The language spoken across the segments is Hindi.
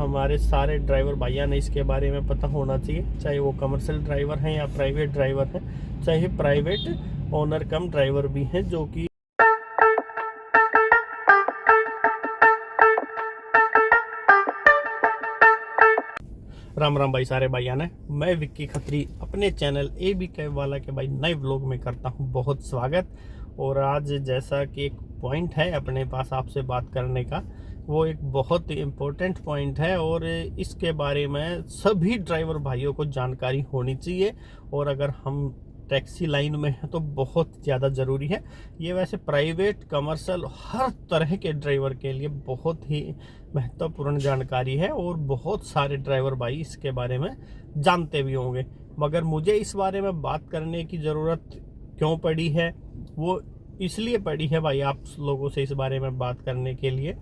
हमारे सारे ड्राइवर भैया ने इसके बारे में पता होना चाहिए, चाहे वो कमर्शियल ड्राइवर हैं या प्राइवेट ड्राइवर हैं, चाहे प्राइवेट ओनर कम ड्राइवर भी हैं जो कि राम राम भाई सारे भाइयों ने। मैं विक्की खत्री अपने चैनल ए बी कैब वाला के भाई नए व्लॉग में करता हूं बहुत स्वागत। और आज जैसा कि एक पॉइंट है अपने पास आपसे बात करने का, वो एक बहुत इम्पोर्टेंट पॉइंट है और इसके बारे में सभी ड्राइवर भाइयों को जानकारी होनी चाहिए। और अगर हम टैक्सी लाइन में है तो बहुत ज़्यादा ज़रूरी है ये। वैसे प्राइवेट कमर्शियल हर तरह के ड्राइवर के लिए बहुत ही महत्वपूर्ण जानकारी है और बहुत सारे ड्राइवर भाई इसके बारे में जानते भी होंगे, मगर मुझे इस बारे में बात करने की ज़रूरत क्यों पड़ी है, वो इसलिए पड़ी है भाई आप लोगों से इस बारे में बात करने के लिए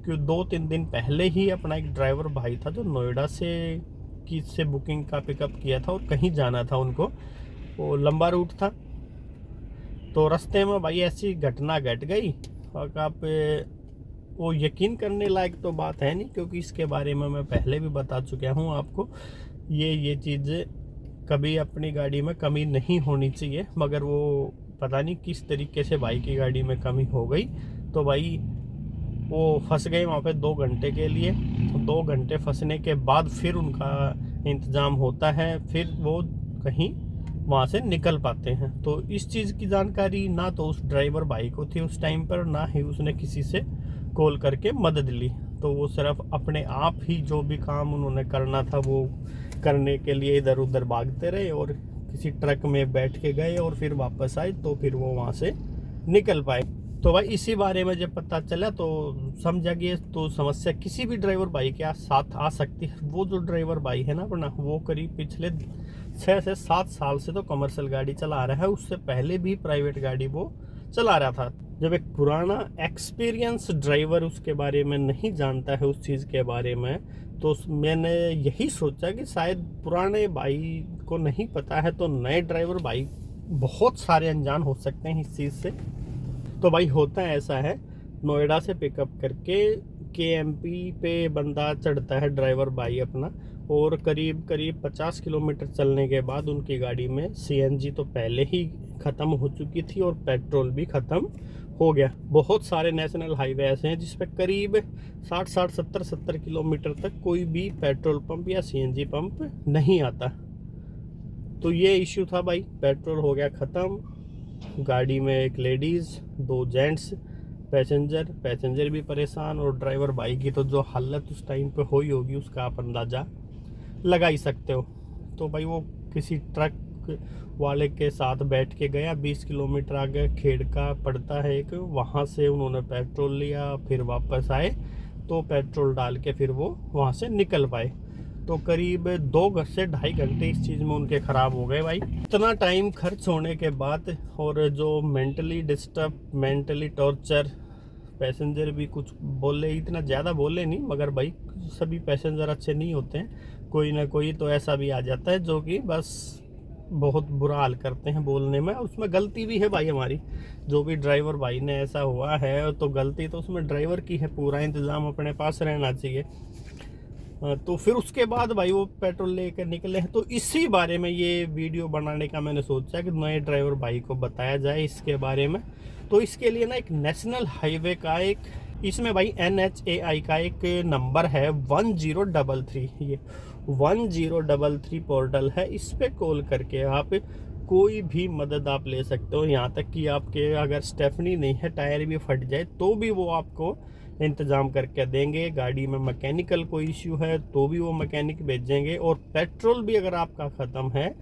कि 2-3 दिन पहले ही अपना एक ड्राइवर भाई था जो नोएडा से बुकिंग का पिकअप किया था और कहीं जाना था उनको, वो लंबा रूट था। तो रास्ते में भाई ऐसी घटना घट गई और आप वो यकीन करने लायक तो बात है नहीं, क्योंकि इसके बारे में मैं पहले भी बता चुका हूँ आपको। ये चीज़ कभी अपनी गाड़ी में कमी नहीं होनी चाहिए, मगर वो पता नहीं किस तरीके से भाई की गाड़ी में कमी हो गई। तो भाई वो फंस गए वहाँ पे 2 घंटे के लिए। 2 घंटे फंसने के बाद फिर उनका इंतज़ाम होता है, फिर वो कहीं वहाँ से निकल पाते हैं। तो इस चीज़ की जानकारी ना तो उस ड्राइवर भाई को थी उस टाइम पर, ना ही उसने किसी से कॉल करके मदद ली। तो वो सिर्फ अपने आप ही जो भी काम उन्होंने करना था वो करने के लिए इधर उधर भागते रहे और किसी ट्रक में बैठ के गए और फिर वापस आए तो फिर वो वहाँ से निकल पाए। तो भाई इसी बारे में जब पता चला तो समझा गया तो समस्या किसी भी ड्राइवर भाई के साथ आ सकती है। वो जो ड्राइवर भाई है ना अपना, वो करीब पिछले 6 से 7 साल से तो कमर्शियल गाड़ी चला रहा है, उससे पहले भी प्राइवेट गाड़ी वो चला रहा था। जब एक पुराना एक्सपीरियंस ड्राइवर उसके बारे में नहीं जानता है उस चीज़ के बारे में, तो मैंने यही सोचा कि शायद पुराने भाई को नहीं पता है तो नए ड्राइवर भाई बहुत सारे अनजान हो सकते हैं इस चीज़ से। तो भाई होता ऐसा है, नोएडा से पिकअप करके केएमपी पे बंदा चढ़ता है ड्राइवर भाई अपना, और करीब 50 किलोमीटर चलने के बाद उनकी गाड़ी में सीएनजी तो पहले ही ख़त्म हो चुकी थी और पेट्रोल भी ख़त्म हो गया। बहुत सारे नेशनल हाईवे ऐसे हैं जिस पे करीब 60-70 किलोमीटर तक कोई भी पेट्रोल पंप या सीएनजी पंप नहीं आता। तो ये इश्यू था भाई, पेट्रोल हो गया ख़त्म, गाड़ी में एक लेडीज़ 2 जेंट्स पैसेंजर भी परेशान, और ड्राइवर भाई की तो जो हालत उस टाइम पे हुई होगी उसका आप अंदाज़ा लगा ही सकते हो। तो भाई वो किसी ट्रक वाले के साथ बैठ के गया, 20 किलोमीटर आगे खेड़का पड़ता है एक, वहाँ से उन्होंने पेट्रोल लिया, फिर वापस आए तो पेट्रोल डाल के फिर वो वहाँ से निकल पाए। तो करीब 2 से 2.5 घंटे इस चीज़ में उनके ख़राब हो गए भाई। इतना टाइम खर्च होने के बाद और जो mentally disturb, mentally torture, passenger भी कुछ बोले, इतना ज़्यादा बोले नहीं, मगर भाई सभी पैसेंजर अच्छे नहीं होते हैं, कोई ना कोई तो ऐसा भी आ जाता है जो कि बस बहुत बुरा हाल करते हैं बोलने में। उसमें गलती भी है भाई हमारी, जो भी ड्राइवर भाई ने ऐसा हुआ है तो गलती तो उसमें ड्राइवर की है, पूरा इंतज़ाम अपने पास रहना चाहिए। तो फिर उसके बाद भाई वो पेट्रोल लेकर निकले हैं। तो इसी बारे में ये वीडियो बनाने का मैंने सोचा कि नए ड्राइवर भाई को बताया जाए इसके बारे में। तो इसके लिए ना एक नेशनल हाईवे का एक, इसमें भाई NHAI का एक नंबर है 1033, ये 1033 पोर्टल है। इस पे कॉल करके आप कोई भी मदद आप ले सकते हो, यहाँ तक कि आपके अगर स्टेफनी नहीं है, टायर भी फट जाए तो भी वो आपको इंतज़ाम करके देंगे। गाड़ी में मैकेनिकल कोई इश्यू है तो भी वो मैकेनिक भेजेंगे, और पेट्रोल भी अगर आपका ख़त्म है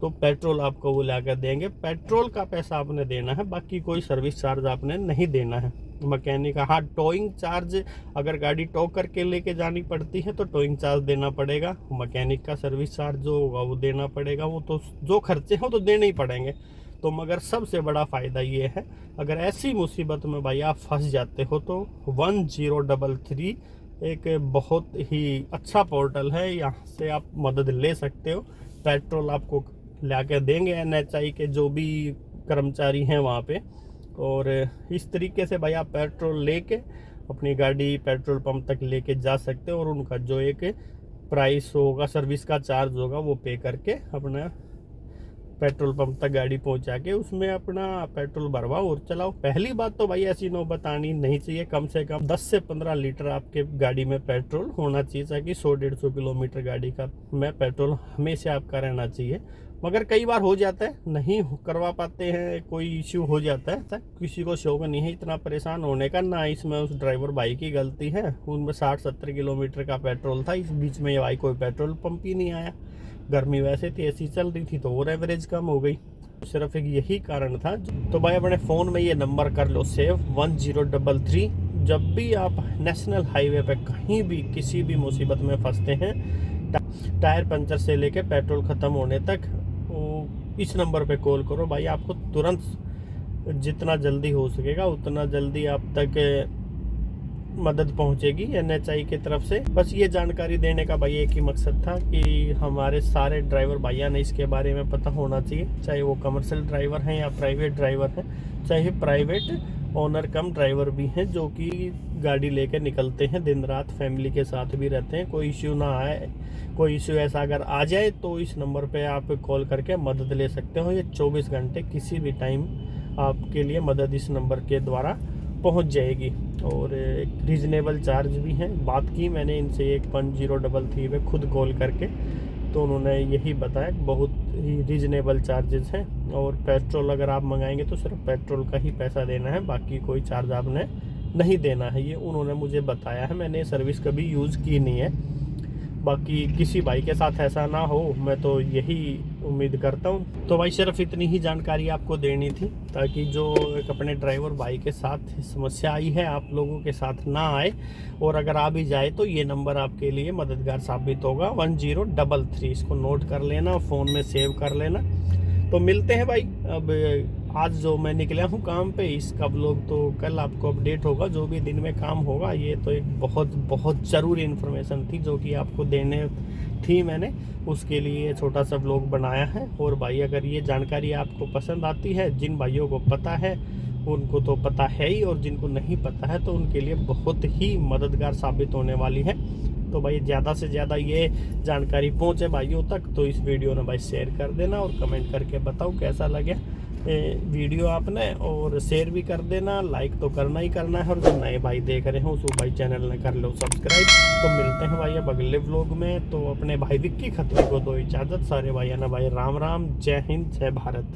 तो पेट्रोल आपको वो ला कर देंगे। पेट्रोल का पैसा आपने देना है, बाकी कोई सर्विस चार्ज आपने नहीं देना है। मैकेनिक, हाँ टोइंग चार्ज, अगर गाड़ी टो करके लेके जानी पड़ती है तो टोइंग चार्ज देना पड़ेगा। मैकेनिक का सर्विस चार्ज जो होगा वो देना पड़ेगा, वो तो जो खर्चे हैं तो देने ही पड़ेंगे। तो मगर सबसे बड़ा फ़ायदा ये है, अगर ऐसी मुसीबत में भाई आप फंस जाते हो तो 1033 एक बहुत ही अच्छा पोर्टल है, यहाँ से आप मदद ले सकते हो। पेट्रोल आपको ला के देंगे NHAI के जो भी कर्मचारी हैं वहाँ पे, और इस तरीके से भाई आप पेट्रोल लेके अपनी गाड़ी पेट्रोल पंप तक लेके जा सकते हैं और उनका जो एक प्राइस होगा, सर्विस का चार्ज होगा, वो पे करके अपना पेट्रोल पंप तक गाड़ी पहुंचा के उसमें अपना पेट्रोल भरवाओ और चलाओ। पहली बात तो भाई ऐसी नौबत आनी नहीं चाहिए। कम से कम 10 से 15 लीटर आपके गाड़ी में पेट्रोल होना चाहिए, ताकि 100-150 किलोमीटर गाड़ी का में पेट्रोल हमेशा आपका रहना चाहिए। मगर कई बार हो जाता है, नहीं करवा पाते हैं, कोई इश्यू हो जाता है, तक किसी को शौक नहीं है इतना परेशान होने का। ना इसमें उस ड्राइवर भाई की गलती है, उनमें 60-70 किलोमीटर का पेट्रोल था, इस बीच में ये भाई कोई पेट्रोल पंप ही नहीं आया। गर्मी वैसे थी, ऐसी चल रही थी, तो और एवरेज कम हो गई। सिर्फ एक यही कारण था। तो भाई अपने फ़ोन में ये नंबर कर लो सेव 1033। जब भी आप नेशनल हाईवे पे कहीं भी किसी भी मुसीबत में फंसते हैं, टायर पंचर से लेके पेट्रोल ख़त्म होने तक, वो इस नंबर पे कॉल करो भाई। आपको तुरंत जितना जल्दी हो सकेगा उतना जल्दी आप तक मदद पहुंचेगी NHI की तरफ से। बस ये जानकारी देने का भाई एक ही मकसद था कि हमारे सारे ड्राइवर भाइयों ने इसके बारे में पता होना चाहिए, चाहे वो कमर्शियल ड्राइवर हैं या प्राइवेट ड्राइवर हैं, चाहे प्राइवेट ओनर कम ड्राइवर भी हैं जो कि गाड़ी लेकर निकलते हैं, दिन रात फैमिली के साथ भी रहते हैं। कोई इश्यू ना आए, कोई इश्यू ऐसा अगर आ जाए तो इस नंबर पे आप कॉल करके मदद ले सकते हो। ये 24 घंटे किसी भी टाइम आपके लिए मदद इस नंबर के द्वारा पहुंच जाएगी। और एक रीज़नेबल चार्ज भी हैं। बात की मैंने इनसे एक 1033 पे खुद कॉल करके, तो उन्होंने यही बताया बहुत ही रीज़नेबल चार्जेस हैं। और पेट्रोल अगर आप मंगाएंगे तो सिर्फ पेट्रोल का ही पैसा देना है, बाकी कोई चार्ज आपने नहीं देना है। ये उन्होंने मुझे बताया है, मैंने सर्विस कभी यूज़ की नहीं है। बाकी किसी भाई के साथ ऐसा ना हो, मैं तो यही उम्मीद करता हूँ। तो भाई सिर्फ इतनी ही जानकारी आपको देनी थी, ताकि जो एक अपने ड्राइवर भाई के साथ समस्या आई है आप लोगों के साथ ना आए, और अगर आ भी जाए तो ये नंबर आपके लिए मददगार साबित होगा 1033। इसको नोट कर लेना, फ़ोन में सेव कर लेना। तो मिलते हैं भाई। अब आज जो मैं निकला हूँ काम पे, इसका व्लॉग तो कल आपको अपडेट होगा, जो भी दिन में काम होगा। ये तो एक बहुत ज़रूरी इन्फॉर्मेशन थी जो कि आपको देने थी मैंने, उसके लिए छोटा सा व्लॉग बनाया है। और भाई अगर ये जानकारी आपको पसंद आती है, जिन भाइयों को पता है उनको तो पता है ही, और जिनको नहीं पता है तो उनके लिए बहुत ही मददगार साबित होने वाली है। तो भाई ज़्यादा से ज़्यादा ये जानकारी पहुँचे भाइयों तक, तो इस वीडियो ने भाई शेयर कर देना और कमेंट करके बताओ कैसा लगे वीडियो आपने, और शेयर भी कर देना। लाइक तो करना ही करना है, और जो नए भाई देख रहे हो उस भाई चैनल ने कर लो सब्सक्राइब। तो मिलते हैं भाई अब अगले व्लॉग में। तो अपने भाई विक्की खत्री को दो इजाज़त। सारे भाई है ना भाई, राम राम, जय हिंद, जय भारत।